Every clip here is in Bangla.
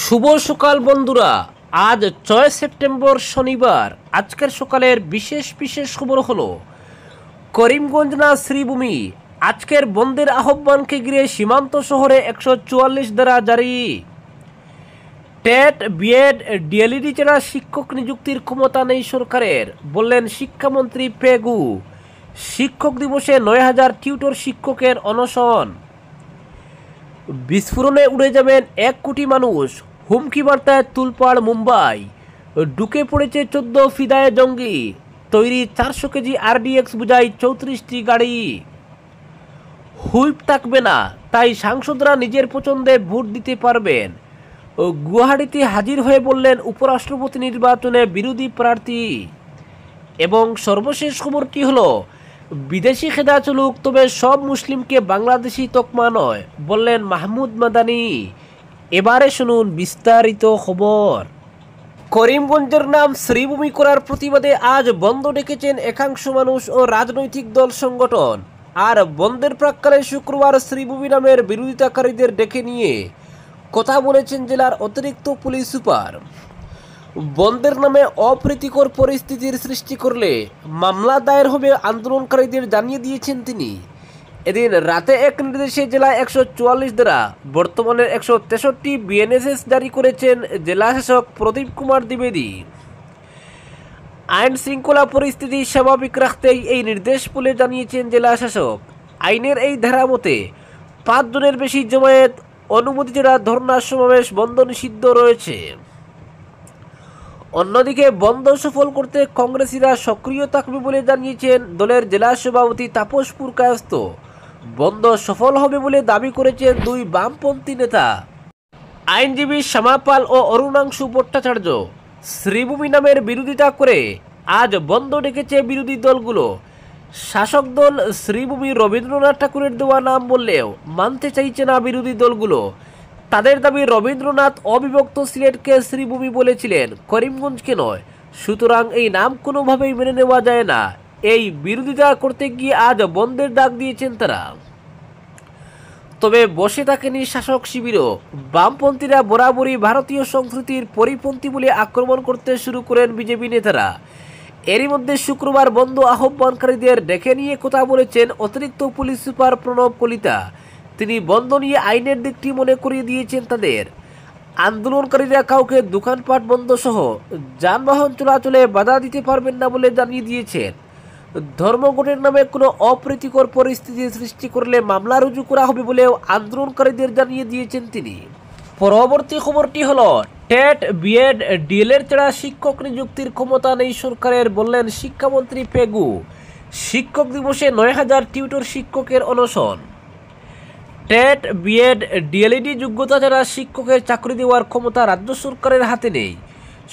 শুভ সকাল বন্ধুরা। আজ 6 সেপ্টেম্বর শনিবার। আজকের সকালের বিশেষ বিশেষ খবর হলো করিমগঞ্জ না শ্রীভূমি, আজকের বন্ধের আহ্বানকে ঘিরে সীমান্ত শহরে 144 ধারা জারি। টেট বিএড ডিএলইডি ছাড়া শিক্ষক নিযুক্তির ক্ষমতা নেই সরকারের, বললেন শিক্ষামন্ত্রী পেগু। শিক্ষক দিবসে 9000 টিউটর শিক্ষকের অনশন। বিস্ফোরণে উড়ে যাবেন 1 কোটি মানুষ, হুমকি বার্তায় তুলপাড় মুম্বাই। ঢুকে পড়েছে 14 ফিদায়ে জঙ্গি, তৈরি 400 কেজি আরডিএক্স বোঝাই 34টি গাড়ি। হুইপ থাকবে না, তাই সাংসদরা নিজের পছন্দে ভোট দিতে পারবেন। গুয়াহাটিতে হাজির হয়ে বললেন উপরাষ্ট্রপতি নির্বাচনে বিরোধী প্রার্থী। এবং সর্বশেষ খবরটি হলো বিদেশি খেদা চলুক, তবে সব মুসলিমকে বাংলাদেশি তকমা নয়, বললেন মাহমুদ মাদানি। এবারে শুনুন বিস্তারিত খবর। করিমগঞ্জের নাম শ্রীভূমি করার প্রতিবাদে আজ বন্ধ ডেকেছেন একাংশ মানুষ ও রাজনৈতিক দল সংগঠন। আর বন্ধের প্রাক্কালে শুক্রবার শ্রীভূমি নামের বিরোধিতাকারীদের ডেকে নিয়ে কথা বলেছেন জেলার অতিরিক্ত পুলিশ সুপার। বন্ধের নামে অপ্রীতিকর পরিস্থিতির সৃষ্টি করলে মামলা দায়ের হবে আন্দোলনকারীদের জানিয়ে দিয়েছেন তিনি। এদিন রাতে এক নির্দেশে জেলায় 144 ধারা, বর্তমানে 163 বিএনএসএস জারি করেছেন জেলা শাসক প্রদীপ কুমার দ্বিবেদী। আইন শৃঙ্খলা পরিস্থিতি স্বাভাবিক রাখতেই এই নির্দেশ বলে জানিয়েছেন জেলা শাসক। আইনের এই ধারা মতে 5 জনের বেশি জমায়েত অনুমতি ছাড়া ধর্ণা সমাবেশ বন্ধ নিষিদ্ধ রয়েছে। অন্যদিকে বন্ধ সফল করতে কংগ্রেসীরা সক্রিয় থাকবে বলে জানিয়েছেন দলের জেলা সভাপতি তাপস পুরকায়স্থ। বন্ধ সফল হবে বলে দাবি করেছেন 2 বামপন্থী নেতা, আইনজীবী শ্যামা পাল ও অরুণাংশু ভট্টাচার্য। শ্রীভূমি নামের বিরোধিতা করে আজ বন্ধ ডেকেছে বিরোধী দলগুলো। শাসক দল শ্রীভূমি রবীন্দ্রনাথ ঠাকুরের দেওয়া নাম বললেও মানতে চাইছে না বিরোধী দলগুলো। তাদের দাবি রবীন্দ্রনাথ অবিভক্ত সিলেটকে শ্রীভূমি বলেছিলেন, করিমগঞ্জকে নয়, সুতরাং এই নাম কোনোভাবেই মেনে নেওয়া যায় না। এই বিরোধিতা করতে গিয়ে আজ বন্ধের ডাক দিয়েছেন তারা। তবে বসে থাকেনি শাসক শিবিরও। বামপন্থীরা বরাবরই ভারতীয় সংস্কৃতির পরিপন্থী বলে আক্রমণ করতে শুরু করেন বিজেপি নেতারা। এরই মধ্যে শুক্রবার বন্ধ আহ্বানকারীদের ডেকে নিয়ে কথা বলেছেন অতিরিক্ত পুলিশ সুপার প্রণব কলিতা। তিনি বন্ধ নিয়ে আইনের দিকটি মনে করিয়ে দিয়েছেন তাদের। আন্দোলনকারীরা কাউকে দোকানপাট বন্ধ সহ যানবাহন চলাচলে বাধা দিতে পারবেন না বলে জানিয়ে দিয়েছেন। ধর্মঘটের নামে কোনো অপ্রীতিকর পরিস্থিতি সৃষ্টি করলে মামলা রুজু করা হবে বলেও আন্দোলনকারীদের জানিয়ে দিয়েছেন তিনি। পরবর্তী খবরটি হলো টেট বিএড ডিএলএড ছাড়া শিক্ষক নিযুক্তির ক্ষমতা নেই সরকারের, বললেন শিক্ষামন্ত্রী পেগু। শিক্ষক দিবসে 9000 টিউটর শিক্ষকের অনশন। টেট বিএড ডিএলইডি যোগ্যতা ছাড়া শিক্ষকের চাকরি দেওয়ার ক্ষমতা রাজ্য সরকারের হাতে নেই।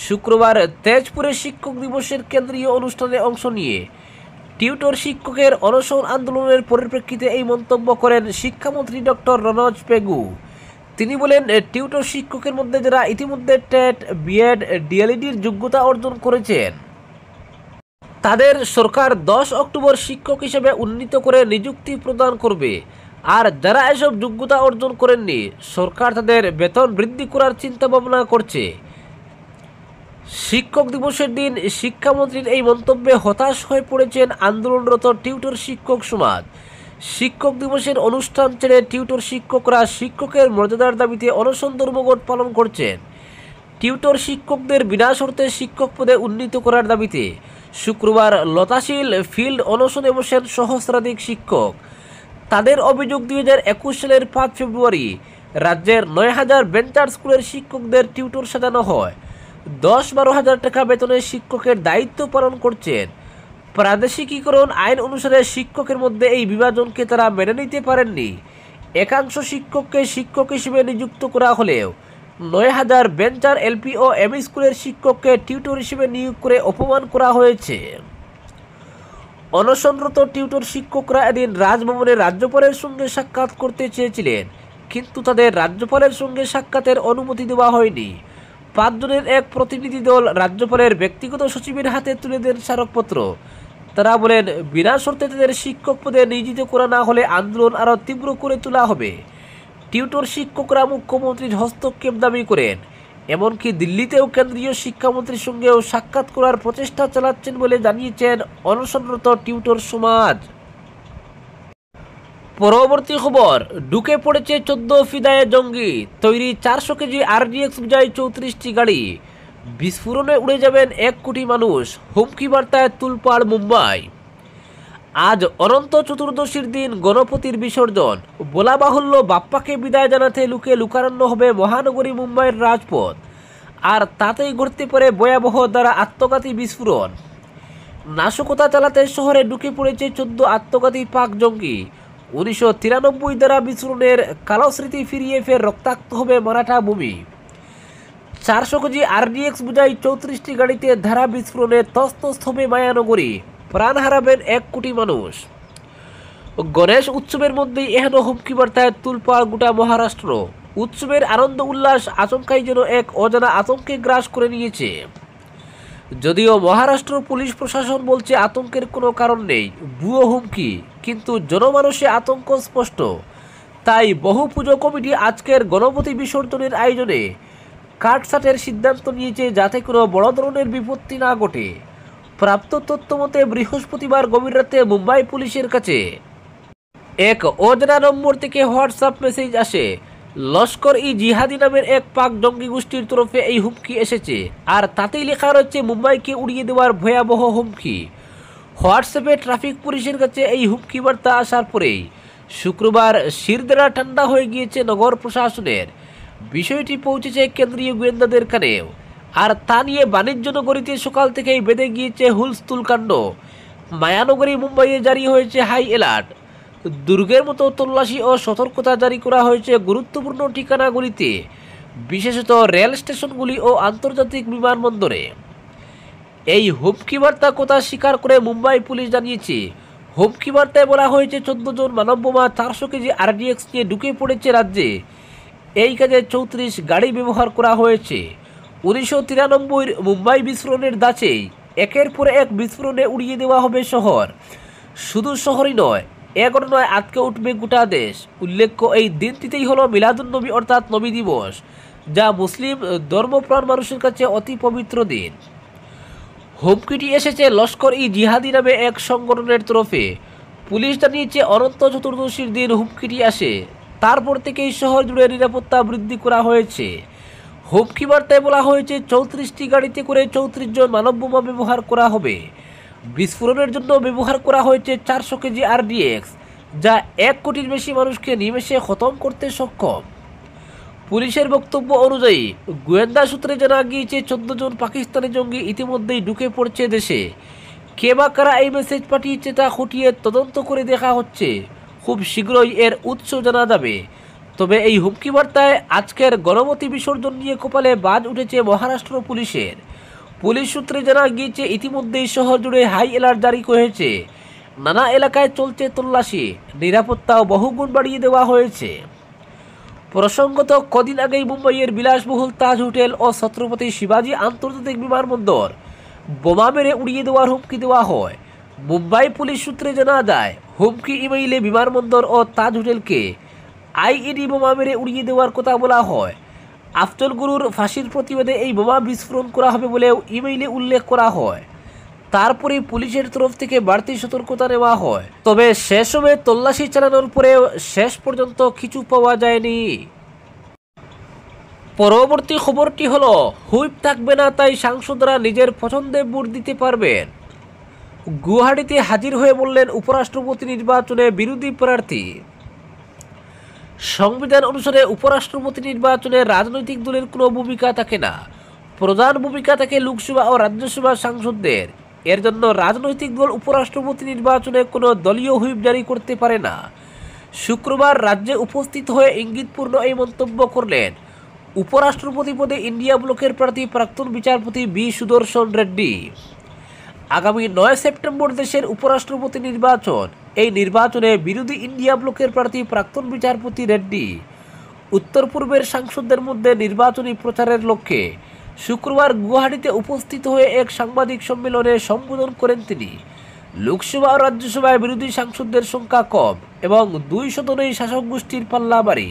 শুক্রবার তেজপুরে শিক্ষক দিবসের কেন্দ্রীয় অনুষ্ঠানে অংশ নিয়ে টিউটর শিক্ষকের অনশন আন্দোলনের পরিপ্রেক্ষিতে এই মন্তব্য করেন শিক্ষামন্ত্রী ডক্টর রনজ পেগু। তিনি বলেন, টিউটর শিক্ষকের মধ্যে যারা ইতিমধ্যে টেট বিএড ডিএলইডির যোগ্যতা অর্জন করেছেন তাদের সরকার 10 অক্টোবর শিক্ষক হিসেবে উন্নীত করে নিযুক্তি প্রদান করবে। আর যারা এসব যোগ্যতা অর্জন করেননি, সরকার তাদের বেতন বৃদ্ধি করার চিন্তা ভাবনা করছে। শিক্ষক দিবসের দিন শিক্ষামন্ত্রীর এই মন্তব্যে হতাশ হয়ে পড়েছেন আন্দোলনরত টিউটর শিক্ষক সমাজ। শিক্ষক দিবসের অনুষ্ঠান ছেড়ে টিউটর শিক্ষকরা শিক্ষকের মর্যাদার দাবিতে অনশন ধর্মঘট পালন করছেন। টিউটর শিক্ষকদের বিনা শর্তে শিক্ষক পদে উন্নীত করার দাবিতে শুক্রবার লতাশিল ফিল্ড অনশনে বসেন সহস্রাধিক শিক্ষক। তাদের অভিযোগ 2021 সালের 5 ফেব্রুয়ারি রাজ্যের 9000 বেঞ্চার স্কুলের শিক্ষকদের টিউটর সাজানো হয়। 10-12 হাজার টাকা বেতনে শিক্ষকের দায়িত্ব পালন করছেন। প্রাদেশিকীকরণ আইন অনুসারে শিক্ষকের মধ্যে এই বিভাজনকে তারা মেনে নিতে পারেননি। একাংশ শিক্ষককে শিক্ষক হিসেবে নিযুক্ত করা হলেও 9000 বেঞ্চার এলপি ও এমই স্কুলের শিক্ষককে টিউটর হিসেবে নিয়োগ করে অপমান করা হয়েছে। অনশনরত টিউটর শিক্ষকরা এদিন রাজভবনে রাজ্যপালের সঙ্গে সাক্ষাৎ করতে চেয়েছিলেন, কিন্তু তাদের রাজ্যপালের সঙ্গে সাক্ষাতের অনুমতি দেওয়া হয়নি। 5 জনের এক প্রতিনিধি দল রাজ্যপালের ব্যক্তিগত সচিবের হাতে তুলে দেন স্মারকপত্র। তারা বলেন, বিনা শর্তে তাদের শিক্ষক পদে নিয়োজিত করা না হলে আন্দোলন আরও তীব্র করে তোলা হবে। টিউটর শিক্ষকরা মুখ্যমন্ত্রীর হস্তক্ষেপ দাবি করেন। এমনকি দিল্লিতেও কেন্দ্রীয় শিক্ষামন্ত্রীর সঙ্গেও সাক্ষাৎ করার প্রচেষ্টা চালাচ্ছেন বলে জানিয়েছেন অনশনরত টিউটর সমাজ। পরবর্তী খবর, ঢুকে পড়েছে 14 ফিদায়ে জঙ্গি, তৈরি 400 কেজি RDX বোঝাই 34টি গাড়ি, বিস্ফোরণে উড়ে যাবেন 1 কোটি মানুষ, হুমকি বার্তায় তুলপাড় মুম্বাই। আজ অনন্ত চতুর্দশীর দিন গণপতির বিসর্জন, বলা বাহুল্য বাপ্পাকে বিদায় জানাতে লুকে লুকারণ্য হবে মহানগরী মুম্বাইয়ের রাজপথ, আর তাতেই ঘটতে পারে ভয়াবহ দ্বারা আত্মঘাতী বিস্ফোরণ। নাশকতা চালাতে শহরে ঢুকে পড়েছে 14 আত্মঘাতী পাক জঙ্গি। 1993 দ্বারা বিস্ফোরণের কালো স্মৃতি ফিরিয়ে ফের রক্তাক্ত হবে মারাঠা ভূমি। 400 কেজি RDX বোঝাই 34টি গাড়িতে ধারা বিস্ফোরণে তছনছ হবে মায়ানগরী, প্রাণ হারাবেন 1 কোটি মানুষ। গণেশ উৎসবের মধ্যেই এহেন হুমকি বার্তায় তুলপাড় গোটা মহারাষ্ট্র। উৎসবের আনন্দ উল্লাস আচমকাই যেন এক অজানা আতঙ্কে গ্রাস করে নিয়েছে। যদিও মহারাষ্ট্র পুলিশ প্রশাসন বলছে আতঙ্কের কোনো কারণ নেই, ভুয়ো হুমকি, কিন্তু জনমানসে আতঙ্ক স্পষ্ট। তাই বহু পুজো কমিটি আজকের গণপতি বিসর্জনের আয়োজনে কাটছাটের সিদ্ধান্ত নিয়েছে যাতে কোনো বড় ধরনের বিপত্তি না ঘটে। প্রাপ্ত তথ্য মতে বৃহস্পতিবার গভীর রাতে মুম্বাই পুলিশের কাছে এক অজানা নম্বর থেকে হোয়াটসঅ্যাপ মেসেজ আসে। লস্কর-ই-জিহাদি নামের এক পাক জঙ্গি গোষ্ঠীর তরফে এই হুমকি এসেছে, আর তাতেই লেখা রয়েছে মুম্বাইকে উড়িয়ে দেওয়ার ভয়াবহ হুমকি। হোয়াটসঅ্যাপে ট্রাফিক পুলিশের কাছে এই হুমকি বার্তা আসার পরেই শুক্রবার শিরদাঁড়া ঠান্ডা হয়ে গিয়েছে নগর প্রশাসনের। বিষয়টি পৌঁছেছে কেন্দ্রীয় গোয়েন্দাদের কানেও, আর তা নিয়ে বাণিজ্য নগরীতে সকাল থেকেই বেঁধে গিয়েছে হুলস্থুল কাণ্ড। মায়ানগরী মুম্বাইয়ে জারি হয়েছে হাই অ্যালার্ট। দুর্গের মতো তল্লাশি ও সতর্কতা জারি করা হয়েছে গুরুত্বপূর্ণ ঠিকানাগুলিতে, বিশেষত রেল স্টেশনগুলি ও আন্তর্জাতিক বিমানবন্দরে। এই হুমকি বার্তা কথা স্বীকার করে মুম্বাই পুলিশ জানিয়েছে, হুমকি বার্তায় বলা হয়েছে 14 জন মানববোমা 400 কেজি RDX নিয়ে ঢুকে পড়েছে রাজ্যে। এই কাজে 34 গাড়ি ব্যবহার করা হয়েছে। 1993 মুম্বাই বিস্ফোরণের ধাঁচেই একের পর এক বিস্ফোরণে উড়িয়ে দেওয়া হবে শহর। শুধু শহরই নয়, এ ঘটনায় আটকে উঠবে গোটা দেশ। উল্লেখ্য, এই দিনটিতেই হলো মিলাদুন্নবী অর্থাৎ নবী দিবস, যা মুসলিম ধর্মপ্রাণ মানুষের কাছে অতি পবিত্র দিন। হুমকিটি এসেছে লস্কর-ই-জিহাদি নামে এক সংগঠনের তরফে। পুলিশ জানিয়েছে অনন্ত চতুর্দশীর দিন হুমকিটি আসে, তারপর থেকেই শহর জুড়ে নিরাপত্তা বৃদ্ধি করা হয়েছে। হুমকি বার্তায় বলা হয়েছে 34টি গাড়িতে করে 34 জন মানববোমা ব্যবহার করা হবে। বিস্ফোরণের জন্য ব্যবহার করা হয়েছে 400 কেজি RDX, যা 1 কোটির বেশি মানুষকে নিমেষে খতম করতে সক্ষম। পুলিশের বক্তব্য অনুযায়ী গোয়েন্দা সূত্রে জানা গিয়েছে 14 জন পাকিস্তানি জঙ্গি ইতিমধ্যেই ঢুকে পড়ছে দেশে। কে বা কারা এই মেসেজ পাঠিয়েছে তা খতিয়ে তদন্ত করে দেখা হচ্ছে। খুব শীঘ্রই এর উৎস জানা যাবে। তবে এই হুমকি বার্তায় আজকের গণপতি বিসর্জন নিয়ে কপালে বাজ উঠেছে মহারাষ্ট্র পুলিশের। পুলিশ সূত্রে জানা গিয়েছে ইতিমধ্যেই শহর জুড়ে হাই অ্যালার্ট জারি হয়েছে। নানা এলাকায় চলছে তল্লাশি, নিরাপত্তাও বহুগুণ বাড়িয়ে দেওয়া হয়েছে। প্রসঙ্গত, কদিন আগেই মুম্বাইয়ের বিলাসবহুল তাজ হোটেল ও ছত্রপতি শিবাজি আন্তর্জাতিক বিমানবন্দর বোমা মেরে উড়িয়ে দেওয়ার হুমকি দেওয়া হয়। মুম্বাই পুলিশ সূত্রে জানা যায়, হুমকি ইমেইলে বিমানবন্দর ও তাজ হোটেলকে IED বোমা মেরে উড়িয়ে দেওয়ার কথা বলা হয়। আফজল গুরুর ফাঁসির প্রতিবাদে এই বোমা বিস্ফোরণ করা হবে বলেও ইমেইলে উল্লেখ করা হয়। তারপরে পুলিশের তরফ থেকে বাড়তি সতর্কতা নেওয়া হয়। তবে শেষ সময়ে তল্লাশি চালানোর পরেও শেষ পর্যন্ত কিছু পাওয়া যায়নি। পরবর্তী খবরটি হলো, হুইপ থাকবে না, তাই সাংসদরা নিজের পছন্দে ভোট দিতে পারবেন। গুয়াহাটিতে হাজির হয়ে বললেন উপরাষ্ট্রপতি নির্বাচনে বিরোধী প্রার্থী। সংবিধান অনুসারে উপরাষ্ট্রপতি নির্বাচনে রাজনৈতিক দলের কোনো ভূমিকা থাকে না। প্রধান ভূমিকা থাকে লোকসভা ও রাজ্যসভা সাংসদদের। এর জন্য রাজনৈতিক দল উপরাষ্ট্রপতি নির্বাচনে কোনো দলীয় হুইপ জারি করতে পারে না। শুক্রবার রাজ্যে উপস্থিত হয়ে ইঙ্গিতপূর্ণ এই মন্তব্য করলেন উপরাষ্ট্রপতি পদে ইন্ডিয়া ব্লকের প্রার্থী প্রাক্তন বিচারপতি বি সুদর্শন রেড্ডি। আগামী 9 সেপ্টেম্বর দেশের উপরাষ্ট্রপতি নির্বাচন। এই নির্বাচনে বিরোধী ইন্ডিয়া ব্লকের প্রার্থী প্রাক্তন বিচারপতি রেড্ডি উত্তর পূর্বের সাংসদদের মধ্যে নির্বাচনী প্রচারের লক্ষ্যে শুক্রবার গুয়াহাটিতে উপস্থিত হয়ে এক সাংবাদিক সম্মেলনে সম্বোধন করেন তিনি। লোকসভা ও রাজ্যসভায় বিরোধী সাংসদদের সংখ্যা কম এবং 2 সদনেই শাসক গোষ্ঠীর পাল্লা ভারী।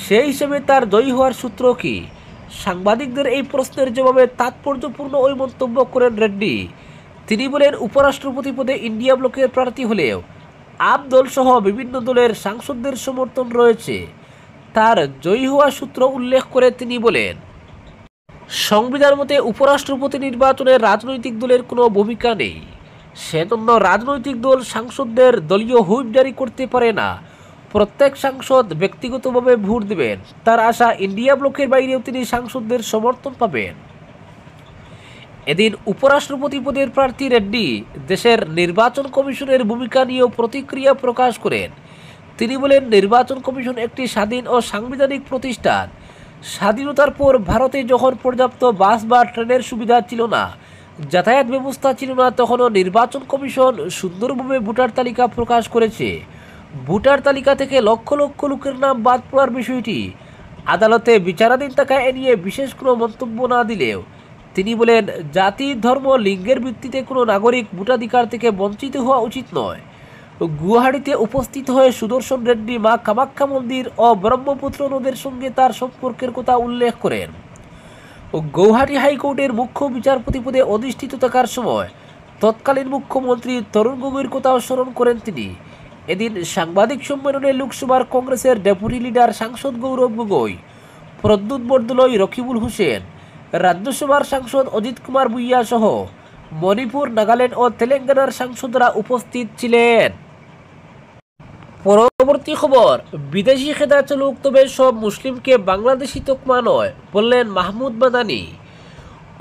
সেই হিসেবে তার জয়ী হওয়ার সূত্র কি, সাংবাদিকদের এই প্রশ্নের জবাবে তাৎপর্যপূর্ণ ওই মন্তব্য করেন রেড্ডি। তিনি বলেন, উপরাষ্ট্রপতি পদে ইন্ডিয়া ব্লকের প্রার্থী হলেও আপ দল সহ বিভিন্ন দলের সাংসদদের সমর্থন রয়েছে। তার জয়ী হওয়া সূত্র উল্লেখ করে তিনি বলেন, সংবিধান মতে উপরাষ্ট্রপতি নির্বাচনে রাজনৈতিক দলের কোনো ভূমিকা নেই। সেজন্য রাজনৈতিক দল সাংসদদের দলীয় হুইপ জারি করতে পারে না। প্রত্যেক সাংসদ ব্যক্তিগতভাবে ভোট দেবেন। তার আশা ইন্ডিয়া ব্লকের বাইরেও তিনি সাংসদদের সমর্থন পাবেন। এদিন উপরাষ্ট্রপতি পদের প্রার্থী রেড্ডি দেশের নির্বাচন কমিশনের ভূমিকা নিয়েও প্রতিক্রিয়া প্রকাশ করেন। তিনি বলেন, নির্বাচন কমিশন একটি স্বাধীন ও সাংবিধানিক প্রতিষ্ঠান। স্বাধীনতার পর ভারতে যখন পর্যাপ্ত বাস বা ট্রেনের সুবিধা ছিল না, যাতায়াত ব্যবস্থা ছিল না, তখনও নির্বাচন কমিশন সুন্দরভাবে ভোটার তালিকা প্রকাশ করেছে। ভোটার তালিকা থেকে লক্ষ লক্ষ লোকের নাম বাদ পড়ার বিষয়টি আদালতে বিচারাধীন থাকায় এ নিয়ে বিশেষ কোনো মন্তব্য না দিলেও তিনি বলেন, জাতি, ধর্ম, লিঙ্গের ভিত্তিতে কোনো নাগরিক ভোটাধিকার থেকে বঞ্চিত হওয়া উচিত নয়। গুয়াহাটিতে উপস্থিত হয়ে সুদর্শন রেড্ডি মা কামাখ্যা মন্দির ও ব্রহ্মপুত্র নদের সঙ্গে তার সম্পর্কের কথা উল্লেখ করেন। গৌহাটি হাইকোর্টের মুখ্য বিচারপতি পদে অধিষ্ঠিত থাকার সময় তৎকালীন মুখ্যমন্ত্রী তরুণ গগৈর কথাও স্মরণ করেন তিনি। এদিন সাংবাদিক সম্মেলনে লোকসভার কংগ্রেসের ডেপুটি লিডার সাংসদ গৌরব গগৈ, প্রদ্যুৎ বরদলৈ, রকিবুল হোসেন, রাজ্যসভার সাংসদ অজিত কুমার ভুইয়া সহ মণিপুর, নাগাল্যান্ড ও তেলেঙ্গানার সাংসদরা উপস্থিত ছিলেন। পরবর্তী খবর, বিদেশি খেদা চলুক, তবে সব মুসলিমকে বাংলাদেশি তকমা নয়, বললেন মাহমুদ মাদানি।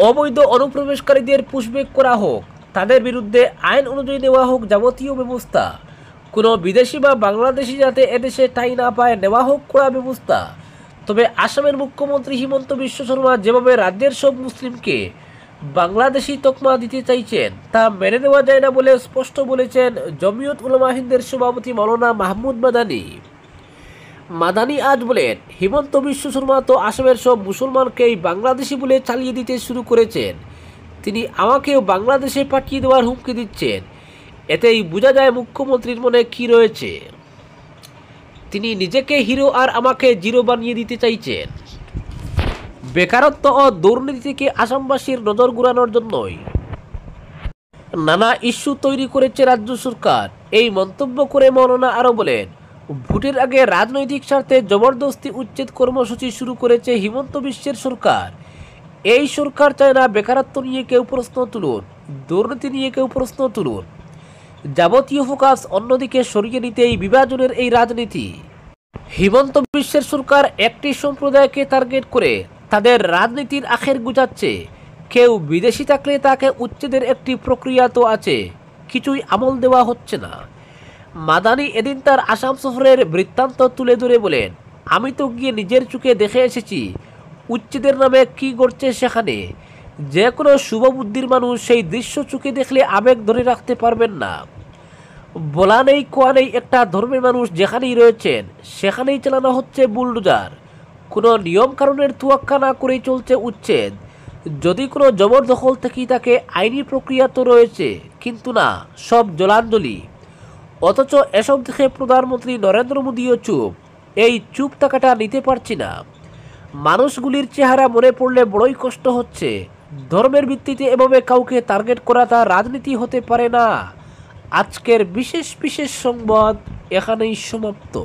অবৈধ অনুপ্রবেশকারীদের পুশব্যাক করা হোক, তাদের বিরুদ্ধে আইন অনুযায়ী নেওয়া হোক যাবতীয় ব্যবস্থা। কোনো বিদেশি বা বাংলাদেশি যাতে এদেশে ঠাঁই না পায় নেওয়া হোক কড়া ব্যবস্থা। তবে আসামের মুখ্যমন্ত্রী হিমন্ত বিশ্ব শর্মা যেভাবে রাজ্যের সব মুসলিমকে বাংলাদেশি তকমা দিতে চাইছেন তা মেনে নেওয়া যায় না বলে স্পষ্ট বলেছেন জমিয়ত উলামা হিন্দের সভাপতি মাওলানা মাহমুদ মাদানি। মাদানি আজ বলেন, হিমন্ত বিশ্ব শর্মা তো আসামের সব মুসলমানকেই বাংলাদেশি বলে চালিয়ে দিতে শুরু করেছেন। তিনি আমাকেও বাংলাদেশে পাঠিয়ে দেওয়ার হুমকি দিচ্ছেন। এতেই বোঝা যায় মুখ্যমন্ত্রীর মনে কী রয়েছে। তিনি নিজেকে হিরো আর আমাকে জিরো বানিয়ে দিতে চাইছেন। বেকারত্ব ও দুর্নীতি থেকে আসামবাসীর নজর ঘুরানোর জন্যই নানা ইস্যু তৈরি করেছে রাজ্য সরকার। এই মন্তব্য করে মাওলানা আরও বলেন, ভোটের আগে রাজনৈতিক স্বার্থে জবরদস্তি উচ্ছেদ কর্মসূচি শুরু করেছে হিমন্ত বিশ্বের সরকার। এই সরকার চায় না বেকারত্ব নিয়ে কেউ প্রশ্ন তুলুন, দুর্নীতি নিয়ে কেউ প্রশ্ন তুলুন। যাবতীয় ফোকাস অন্যদিকে সরিয়ে নিতে এই বিভাজনের এই রাজনীতি। হিমন্ত বিশ্বের সরকার একটি সম্প্রদায়কে টার্গেট করে তাদের রাজনীতির আখের গুজাচ্ছে। কেউ বিদেশি থাকলে তাকে উচ্ছেদের একটি প্রক্রিয়া তো আছে, কিছুই আমল দেওয়া হচ্ছে না। মাদানি এদিন তার আসাম সফরের বৃত্তান্ত তুলে ধরে বলেন, আমি তো গিয়ে নিজের চোখে দেখে এসেছি উচ্ছেদের নামে কী ঘটছে সেখানে। যে কোনো শুভবুদ্ধির মানুষ সেই দৃশ্য চোখে দেখলে আবেগ ধরে রাখতে পারবেন না। বলা নেই কোয়া নেই, একটা ধর্মের মানুষ যেখানেই রয়েছেন সেখানেই চালানো হচ্ছে বুলডোজার। কোনো নিয়ম কানুনের তোয়াক্কা না করেই চলছে উচ্ছেদ। যদি কোনো জবরদখল থেকেই তাকে আইনি প্রক্রিয়া তো রয়েছে, কিন্তু না, সব জলাঞ্জলি। অথচ এসব দেখে প্রধানমন্ত্রী নরেন্দ্র মোদীও চুপ। এই চুপ থাকাটা নিতে পারছি না। মানুষগুলির চেহারা মনে পড়লে বড়ই কষ্ট হচ্ছে। ধর্মের ভিত্তিতে এভাবে কাউকে টার্গেট করা তা রাজনীতি হতে পারে না। আজকের বিশেষ সংবাদ এখানেই সমাপ্ত।